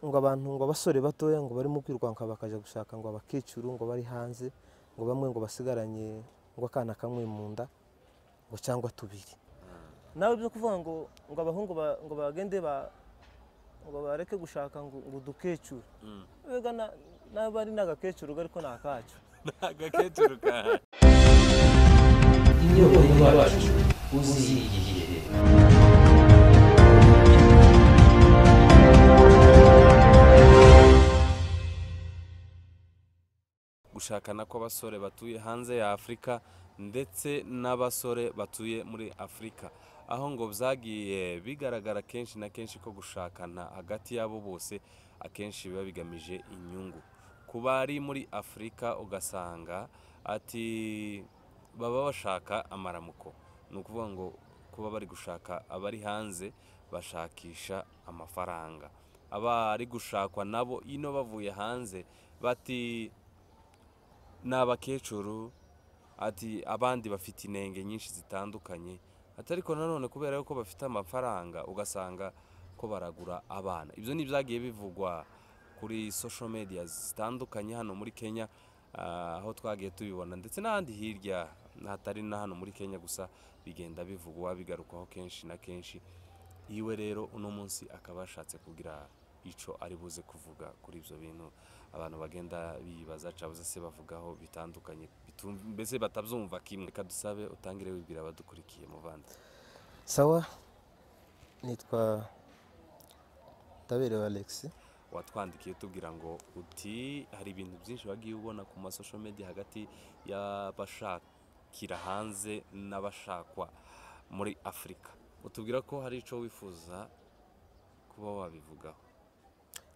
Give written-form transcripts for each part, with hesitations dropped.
ngo abantu ngo abasore batoya ngo barimo kwirwanka bakaja gushaka ngo abakecuru ngo bari hanze ngo bamwe ngo basigaranye ngo akana kamwe mu nda ngo cyangwa tubiri. Nawe byo kuvuga ngo abahungu ngo bagende ngo bareke gushaka ngo udukecuru. Wega nabari n'agakecuru ariko nakacu. Nagakecuru ka. Iyo wacu uzigiye. Gushakana kw'abasore batuye hanze ya Afrika ndetse n'abasore batuye muri Afrika, aho ngo byagiye bigaragara kenshi na kenshi ko gushakana hagati yabo bose akenshi biba bigamije inyungu. Kuba ari muri Afrika ugasanga ati baba bashaka amaramuko, ni ukuvuga ngo kuba bari gushaka abari hanze bashakisha amafaranga, abari gushakwa nabo ino bavuye hanze bati Nabakecuru, ati abandi bafite inenge nyinshi zitandukanye, atariko nanone kubera yuko bafite amafaranga ugasanga ko baragura abana. Ibyo ni byagiye bivugwa kuri social media zitandukanye hano muri Kenya, aho twagiye tubibona ndetse n'ahandi hirya hatari na hano muri Kenya gusa bigenda bivugwa bigarukaho kenshi na kenshi. Iwe rero uno munsi akaba ashatse kugira ico ari buze kuvuga kuri ibyo bintu abantu bagenda bibaza cabuze se bavugaho bitandukanye mbese batabyumva kimwe. Kadusabe utangire wibwira abadukurikiye muvanda. Sawa, nitwa Ndaberewe Alex. Watwandikiye tubwira ngo uti hari ibintu byinshi bagiye ubona ku social media hagati y'abashakira hanze n'abashakwa muri Afrika, utubwira ko hari ico wifuza kuba wabivugaho.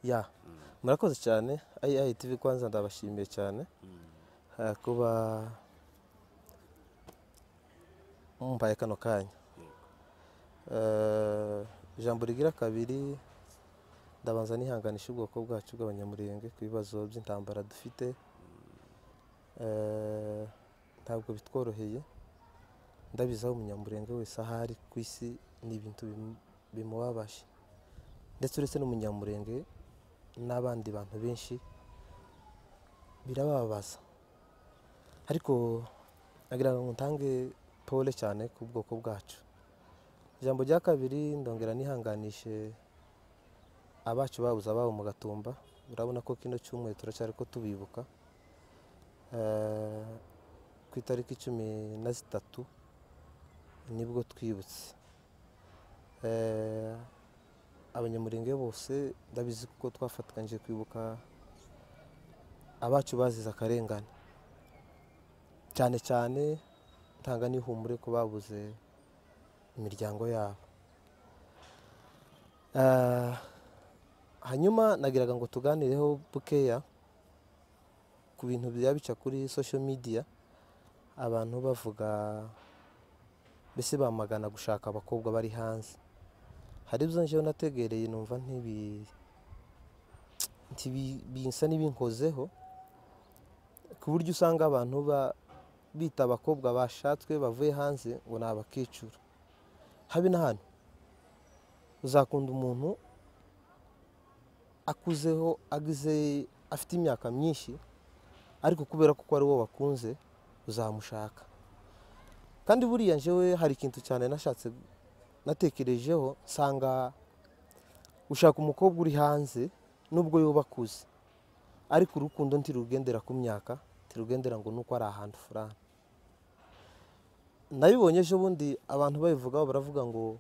Ya, murakoze cyane. TV kwanza ndabashimiye cyane kuba mumbaye kano kanya. Ijambo rigira kabiri, ndabanza nihanganisha ubwoko bwacu bw'abanyamurenge ku bibazo by'intambara dufite. Ntabwo bitworoheye, ndabizaho umunyamurenge wese ahari ku isi ni ibintu bimubabaje, ndetse uretse n'umunyamurenge n'abandi bantu benshi birababaza. Ariko nagira ngo ntange pole cyane ku bwoko bwacu. Ijambo rya kabiri, ndongera nihanganishe abacu babuze ababo mu Gatumba. Urabona ko kino cyumweru turacyari ko tubibuka. Ku itariki 13 nibwo twibutse. Abanyamurenge bose ndabizi kuko twafatikanyije kwibuka abacu bazize akarengane, cyane cyane ntanga n'ihumure ko babuze imiryango yabo. Hanyuma nagiraga ngo tuganireho bukeya ku bintu byabica kuri social media, abantu bavuga bese bamagana gushaka abakobwa bari hanze. Hari ibyo nje nategereye numva ntibinsa n'ibinkozeho, ku buryo usanga abantu bita abakobwa bashatswe bavuye hanze ngo ni abakecuru. Habe na hano uzakunda umuntu akuzeho afite imyaka myinshi, ariko kubera ko ari wo wakunze uzamushaka. Kandi buriya njewe hari ikintu cyane natekerejeho, sanga ushaka umukobwa uri hanze nubwo yoba akuze, ariko urukundo ntirugendera ku myaka, ntirugendera ngo nuko ari ahantu furana. Nabibonye ejo bundi abantu babivugaho baravuga ngo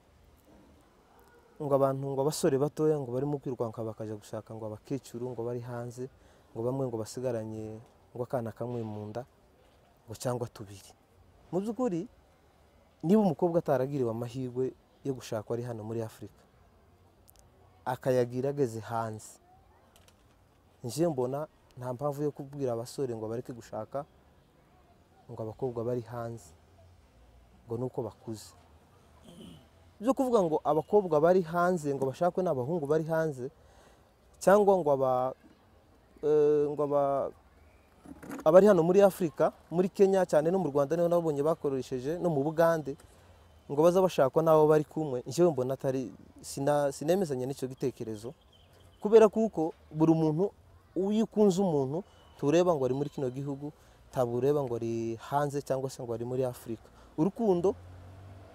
abantu ngo abasore batoya ngo barimo kwirwanka bakaja gushaka ngo abakecuru ngo bari hanze ngo bamwe ngo basigaranye ngo akana kamwe mu nda ngo cyangwa tubiri. Mu by'ukuri niba umukobwa ataragiriwe amahirwe yo gushaka ari hano muri Afrika akayagira ageze hanze, nje mbona nta mpamvu yo kubwira abasore ngo bareke gushaka ngo abakobwa bari hanze ngo nuko bakuze. Byo kuvuga ngo abakobwa bari hanze ngo bashakwe n'abahungu bari hanze, cyangwa ngo abari hano muri Afrika, muri Kenya cyane no mu Rwanda niho nabonye bakoresheje, no mu Bugande ngo baza bashakwa nabo bari kumwe. Nje mbona atari sinemezanye n'icyo gitekerezo, kubera kuko buri muntu iyo ukunze umuntu tureba ngo ari muri kino gihugu ntabwo ureba ngo ari hanze cyangwa se ngo ari muri Afurika. Urukundo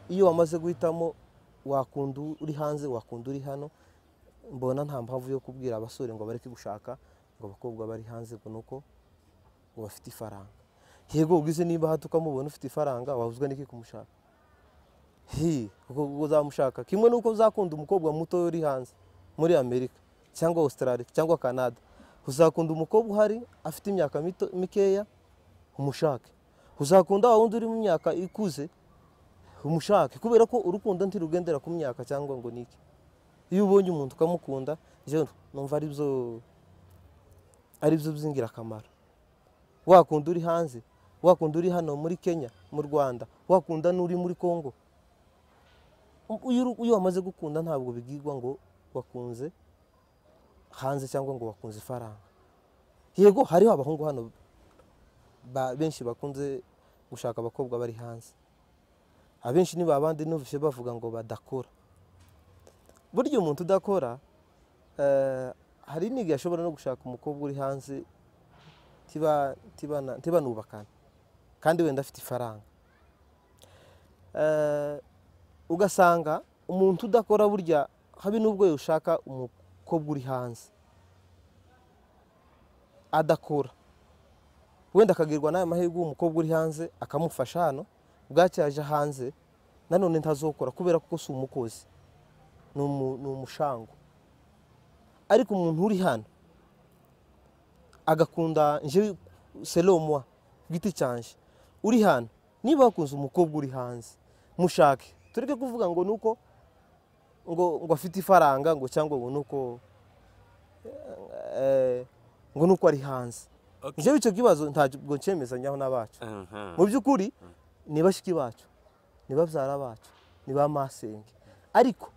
iyo wamaze guhitamo wakunda uri hanze wakunda uri hano, mbona nta mpamvu yo kubwira abasore ngo bareke gushaka ngo abakobwa bari hanze ngo nuko ngo bafite ifaranga. Yego ugize niba hatu ukamubona ufite ifaranga wahuzwa n'iki kumushaka? Uzamushaka kimwe nuko uzakunda umukobwa muto uri hanze muri Amerika cyangwa Australia cyangwa Canada, uzakunda umukobwa uhari afite imyaka mikeya umushake, uzakunda wa wundi uri mu myaka ikuze umushake, kubera ko urukundo ntirugendera ku myaka cyangwa ngo niki. Iyo ubonye umuntu ukamukunda je numva ari byo by'ingirakamaro. Wakunda uri hanze, wakunda uri hano muri Kenya, mu Rwanda, wakunda n'uri muri Congo. Iyo wamaze gukunda ntabwo bigirwa ngo wakunze hanze cyangwa ngo wakunze ifaranga. Yego hariho abahungu hano benshi bakunze gushaka abakobwa bari hanze. Abenshi ni babandi numvise bavuga ngo badakora. Burya umuntu udakora hari n'igihe ashobora no gushaka umukobwa uri hanze tibanubakana kandi wenda afite ifaranga. Ugasanga umuntu udakora burya habe n'ubwo ushaka umukobwa uri hanze adakora, wenda akagirwa n'aya mahirwe umukobwa uri hanze akamufasha hano, bwacyaje hanze nanone ntazokora kubera ko si umukozi, ni umushango. Ariko umuntu uri hano agakunda nje selomwa giti cyanje uri hano, niba wakunze umukobwa uri hanze mushake, tureke kuvuga ngo nuko ngo afite ifaranga ngo cyangwa ngo nuko ari hanze. Nje icyo kibazo ntabwo ncemezanyaho n'abacu. Mu by'ukuri ni bashiki bacu, ni babyara bacu, ni ba masenge. Ariko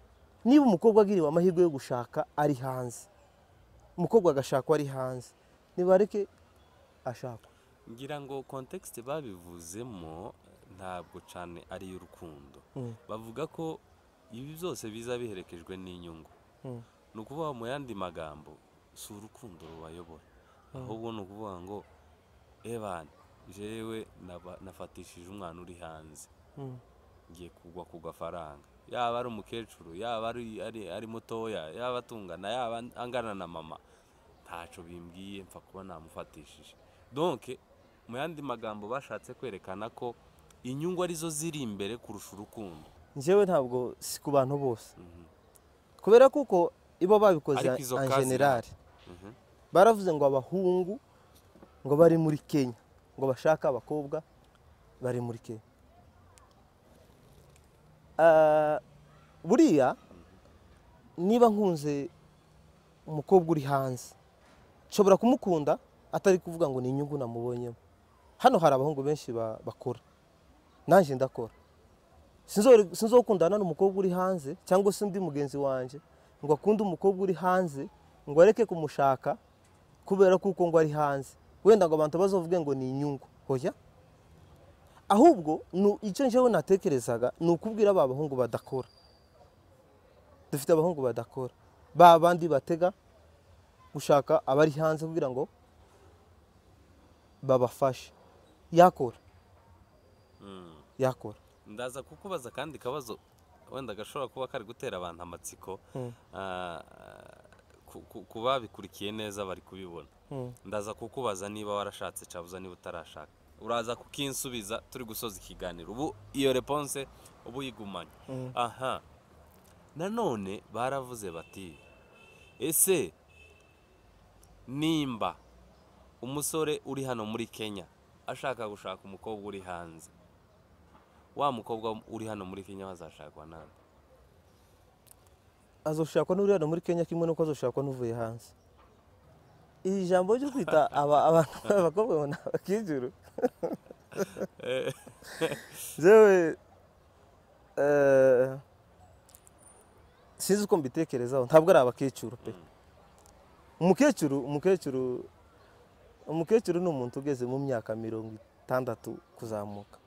niba umukobwa agiriwe amahirwe yo gushaka ari hanze, umukobwa agashakwa ari hanze, nibareke ashakwa. Ngira ngo context babivuzemo ntabwo cyane ari y'urukundo. Bavuga ko ibi byose biza biherekejwe n'inyungu. Ni ukuvuga mu yandi magambo si urukundo rubayobora, ahubwo ni ukuvuga ngo ebana jewe nafatishije umwana uri hanze, ngiye kugwa ku gafaranga, yaba ari umukecuru, yaba ari mutoya, yaba atungana, yaba angana na mama, ntaco bimbwiye mpfa kuba namufatishije. Donc mu yandi magambo bashatse kwerekana ko inyungu arizo ziri imbere kurusha urukundo. Njewe ntabwo si ku bantu bose, kubera kuko ibo babikoze en general. Baravuze ngo abahungu ngo bari muri Kenya ngo bashaka abakobwa bari muri Kenya. Buriya niba nkunze umukobwa uri hanze nshobora kumukunda atari kuvuga ngo ni inyungu namubonyemo. Hano hari abahungu benshi bakora, nanjye ndakora. Sinzokundana n'umukobwa uri hanze cyangwa se undi mugenzi wanje ngo akunde umukobwa uri hanze ngo areke kumushaka kubera kuko ngo ari hanze, wenda ngo abantu bazovuge ngo ni inyungu. Hoya, ahubwo icyo njewe natekerezaga ni ukubwira aba bahungu badakora. Dufite abahungu badakora, ba bandi batega gushaka abari hanze kugira ngo babafashe. Yakora yakora. Ndaza kukubaza kandi kabazo wenda gashobora kuba kari gutera abantu amatsiko, kuba bikurikiye neza bari kubibona. Ndaza kukubaza niba warashatse cabuza niba utarashaka, uraza kukinsubiza turi gusoza ikiganiro. Ubu iyo réponse ubu yigumanye. Aha, nanone baravuze bati ese nimba umusore uri hano muri Kenya ashaka gushaka umukobwa uri hanze, wa mukobwa uri hano muri Kenya bazashakwa nande? Azoshakwa n'uri hano muri Kenya kimwe nuko azoshakwa n'uvuye hanze. Iri jambo ryo kwita abantu abakobwa ngo Nabakecuru jewe sinzi uko mbitekerezaho, ntabwo ari abakecuru pe. Umukecuru ni umuntu ugeze mu myaka 60 kuzamuka.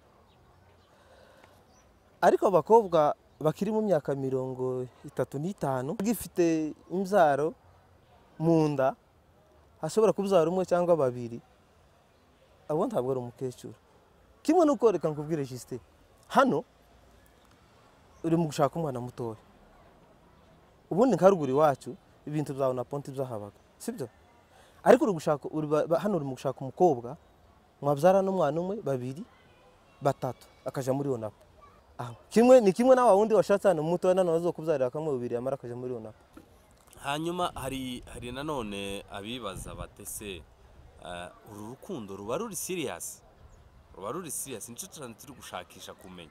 Ariko abakobwa bakiri mu myaka 35 gifite imzaro mu nda ashobora kubyara umwe cyangwa babiri, abo ntabwo ari umukecuru. Kimwe nuko reka nkubwire Justin, hano uri mu gushaka umwana mutoya, ubundi nka ruguru iwacu ibintu byawe na ponti byahabaga, sibyo? Ariko hano uri mu gushaka umukobwa mwabyara n'umwana umwe, babiri, batatu, akaja muri onapo. Ni kimwe nawe wundi washatse hano mutoya none azokubyarira kamwe babiri amara akaja muri onapo. hanyuma hari nanone abibaza batese uru rukundo ruba ruri serious, nicyo cyane turi gushakisha kumenya.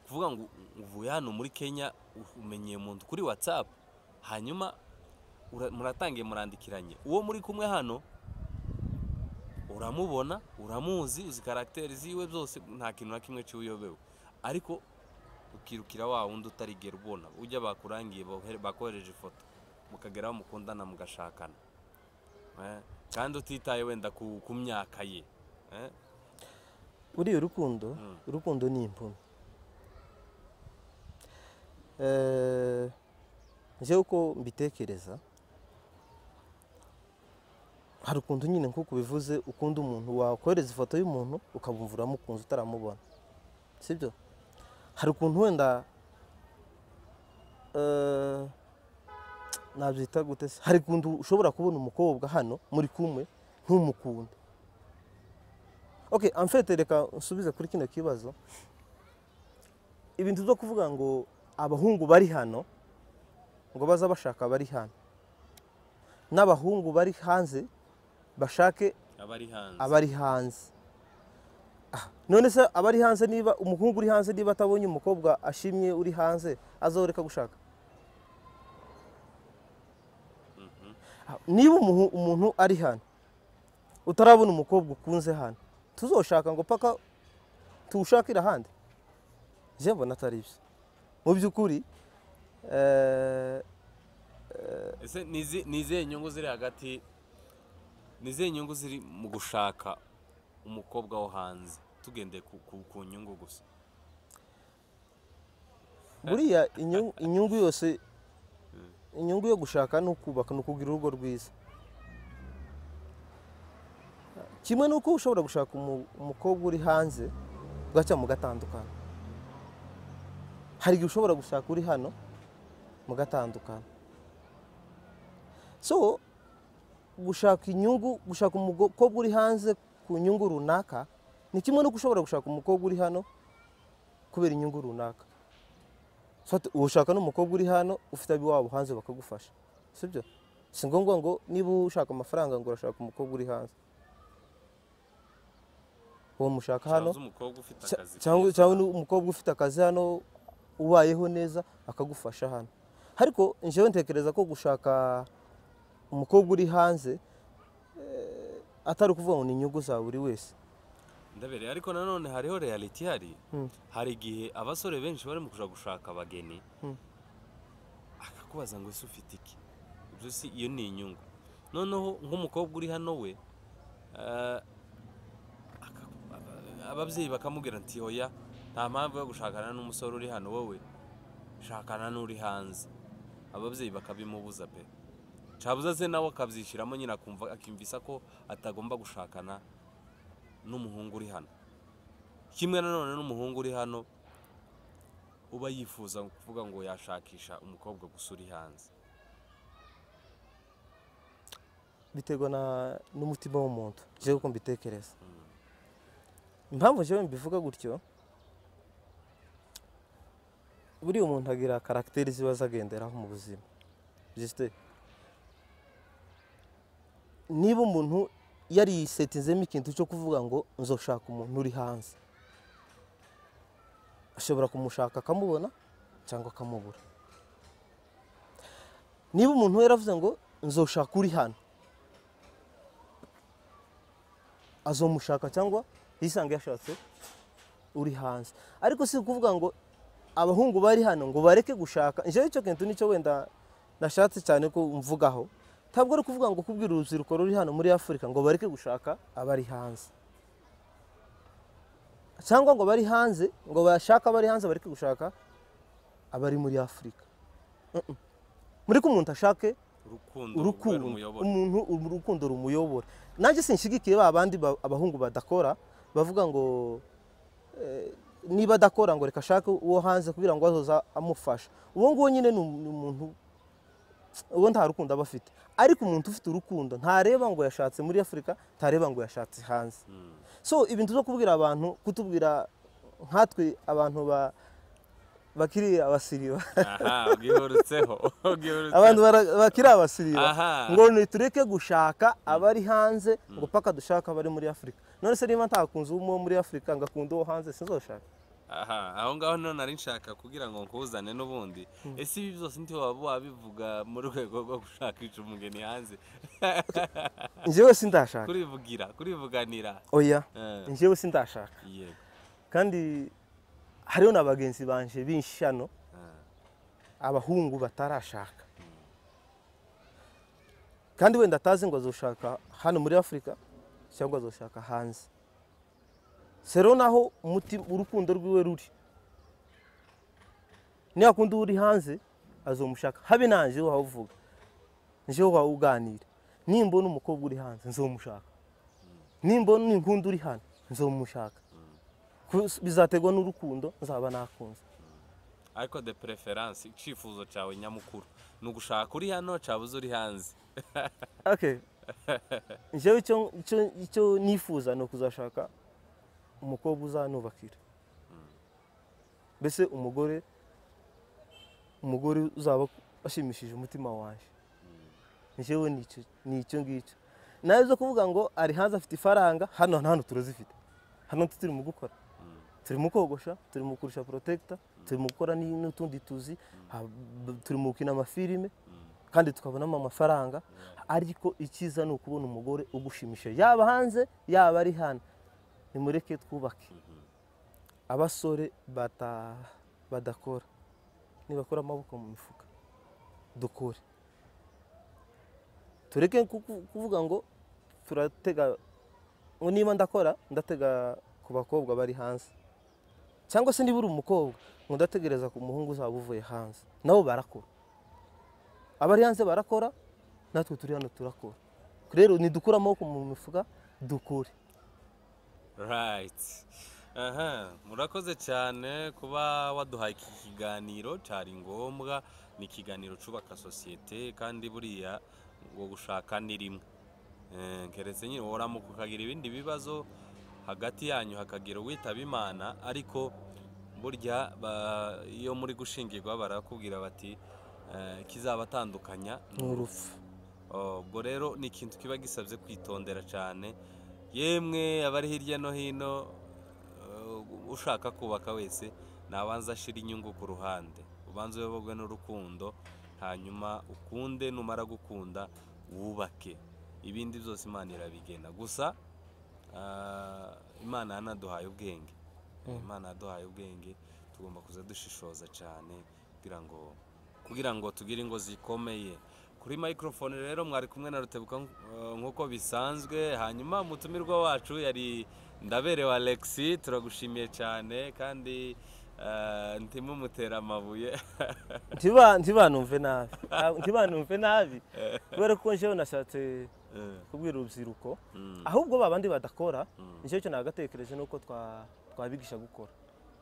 Kuvuga ngo uvuye hano muri Kenya umenyeye umuntu kuri WhatsApp, hanyuma muratangiye murandikiranye, uwo muri kumwe hano uramubona, uramuzi, uzi karakteri ziwe byose, nta kintu na kimwe cy'uyobewe, ariko ukirukira wa wundi utarigera ubona, ujya bakurangiye bakohereje ifoto mukageraho mukundana mugashakana, kandi utitaye wenda ku myaka ye. Uriya urukundo ni impumyi. Njyewe uko mbitekereza, hari ukuntu nyine nk'uko bivuze, ukunda umuntu, wakohereza ifoto y'umuntu ukabumva uramukunze utaramubona, sibyo? Hari ukuntu wenda nabyita gute se, hari ukuntu ushobora kubona umukobwa hano muri kumwe ntumukunde. Okay, en fait reka nsubize kuri kino kibazo. Ibintu byo kuvuga ngo abahungu bari hano ngo baza bashaka bari hano, n'abahungu bari hanze bashake abari hanze. None se abari hanze, niba umuhungu uri hanze niba atabonye umukobwa ashimye uri hanze, azoreka gushaka? Niba umuntu ari hano utarabona umukobwa ukunze hano, tuzoshaka ngo paka tuwushakira ahandi? Je mbona atari byo mu by'ukuri. Ese nizihe nyungu ziri hagati, nizihe nyungu ziri mu gushaka umukobwa wo hanze, tugendeye ku nyungu gusa? Buriya inyungu yose, inyungu yo gushaka ni ukubaka, ni ukugira urugo rwiza. Kimwe nuko ushobora gushaka umukobwa uri hanze bwacya mugatandukana. Hari igihe ushobora gushaka uri hano mugatandukana. So gushaka inyungu, gushaka umukobwa uri hanze ku nyungu runaka ni kimwe nuko ushobora gushaka umukobwa uri hano kubera inyungu runaka. So ushaka n'umukobwa uri hano ufite abiwabo hanze bakagufasha, sibyo? Si ngombwa ngo niba ushaka amafaranga ngo urashaka umukobwa uri hanze, uwo mushaka hano, cyangwa umukobwa ufite akazi hano ubayeho neza akagufasha hano. Ariko njyewe ntekereza ko gushaka umukobwa uri hanze atari ukuvuga ngo ni inyungu za buri wese. Ndabere, ariko nanone hariho reality hari igihe abasore benshi bari mu kuja gushaka abageni, akakubaza ngo ese ufite iki? Ibyo si iyo ni inyungu. Noneho nk'umukobwa uri hano we, ababyeyi bakamubwira nti oya, nta mpamvu yo gushakana n'umusore uri hano, wowe shakana n'uri hanze. Ababyeyi bakabimubuza pe, cabuza se nawe akabyishiramo nyine akimvisa ko atagomba gushakana n'umuhungu uri hano. Kimwe nanone n'umuhungu uri hano uba yifuza kuvuga ngo yashakisha umukobwa gusa uri hanze. Biterwa n'umutima w'umuntu, jewe uko mbitekereza. Impamvu jewe mbivuga gutyo, buri umuntu agira karakteri ziba zagenderaho mu buzima. Juste niba umuntu yari setinzemo ikintu cyo kuvuga ngo nzoshaka umuntu uri hanze, ashobora kumushaka akamubona cyangwa akamubura. Niba umuntu yaravuze ngo nzoshaka uri hano, azomushaka cyangwa yisanga yashatse uri hanze. Ariko si kuvuga ngo abahungu bari hano ngo bareke gushaka. Njyewe icyo kintu nicyo wenda nashatse cyane ko mvugaho. Ntabwo ari kuvuga ngo kubwira urubyiruko ruri hano muri Afurika ngo bareke gushaka abari hanze, cyangwa ngo bari hanze ngo bashaka abari hanze bareke gushaka abari muri Afurika. Muri ko umuntu ashake urukundo umuntu urukundo rumuyobora. Nanjye sinshigikiye ba bandi abahungu badakora bavuga ngo niba adakora ngo reka ashake uwo hanze kugira ngo azoza amufasha. Uwo nguwo nyine ni umuntu uwo nta rukundo aba afite. Ariko umuntu ufite urukundo ntareba ngo yashatse muri Afurika, ntareba ngo yashatse hanze. So ibintu zo kubwira abantu, kutubwira nkatwe abantu bakiri abasiriba. Ugihurutseho. Abantu bakiri abasiriba ngo nitureke gushaka abari hanze ngo paka dushaka abari muri Afurika. None se niba ntakunze uwo muri Afurika ngakunda uwo hanze sinzoshaka. Aho ngaho none nari nshaka kugira ngo nkuzane n'ubundi. Ese ibi byose nti wabivuga mu rwego rwo gushakisha umugeni hanze? Njyewe sindashaka. Kurivuganira. Oya. Njyewe sindashaka. Yego. Kandi hariho n'abagenzi banje b'inshano abahungu batarashaka. Kandi wenda atazi ngo azoshaka hano muri Afurika cyangwa azoshaka hanze. Sero naho urukundo rwiwe ruri. Niyo akunda uri hanze azomushaka. Habe nanje wo havuga. Nje wo uganira. Nimbona umukobwa uri hanze nzomushaka. Nimbona inkunda uri hano nzomushaka. Bizategwa n'urukundo nzaba nakunze. Ariko de preference icifuzo cyawe nyamukuru ni ugushaka uri hano cabuze uri hanze. Okay. Njewe icyo nifuza no kuzashaka umukobwa uzanubakira. Mbese umugore uzaba ashimishije umutima wanje. Njewe nicyo ngicyo. Nawe zo kuvuga ngo ari hanze afite ifaranga, hano turazifite. Hano turi mu gukora. Turi mu kogosha, turi mu kurisha protector, turi mu gukora n'utundi tuzi, turi mu kina amafilime kandi tukabonamo amafaranga. Ariko ikiza ni ukubona umugore ugushimisha yaba hanze yaba ari hano. Nimureke twubake. Abasore badakora nibakora amaboko mu mifuka dukore. Tureke kuvuga ngo turatega ngo niba ndatega ku bakobwa bari hanze, cyangwa se niba uri umukobwa ngo ndategereza ku muhungu uzaba uvuye hanze. Nabo barakora, abari hanze barakora, natwe turi hano turakora. Rero nidukura amaboko mu mifuka dukore. Right. Murakoze cyane kuba waduhaye iki kiganiro. Cyari ngombwa, ni ikiganiro cyubaka sosiyete kandi buriya ngo gushaka ni rimwe. Keretse nyine woramuka ukagira ibindi bibazo hagati yanyu hakagira uwitaba Imana, ariko burya iyo muri gushingirwa barakubwira bati kizabatandukanya n'urupfu. Ubwo rero ni ikintu kiba gisabye kwitondera cyane. Yemwe abari hirya no hino, ushaka kubaka wese nabanza ashira inyungu ku ruhande, ubanze uyobogwe n'urukundo, hanyuma ukunde, numara gukunda wubake. Ibindi byose Imana irabigena. Gusa Imana yanaduhaye ubwenge. Imana yaduhaye ubwenge, tugomba kuza dushishoza cyane kugira ngo tugire ingo zikomeye. Kuri microphone rero mwari kumwe na Rutebuka nkuko bisanzwe. Hanyuma umutumirwa wacu yari Ndaberewe Alexis. Turagushimiye cyane kandi ntimumutera amabuye. Ntibanumve nabi kubera ko njewe nashatse kubwira urubyiruko, ahubwo babandi badakora nicyo cyo nagatekereje nuko twabigisha gukora.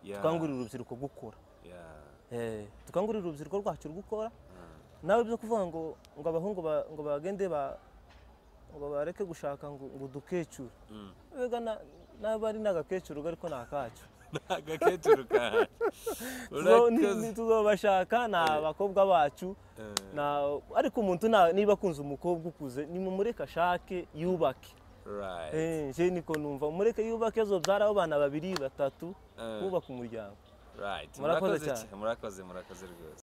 Tukangurira urubyiruko gukora. Tukangurira urubyiruko rwacu gukora. Nawe byo kuvuga ngo abahungu ngo bagende ngo bareke gushaka ngo dukecuru. Wega nabari nagakecuru ariko nakacu. Nagakecuru ka. Tuzobashaka na bakobwa bacu. Ariko umuntu niba kunze umukobwa ukuze nimumureka ashake yubake. Right. Je niko numva umureke yubake azobyara abana 2 3 kubaka umuryango. Right. Murakoze cyane. Murakoze rwose.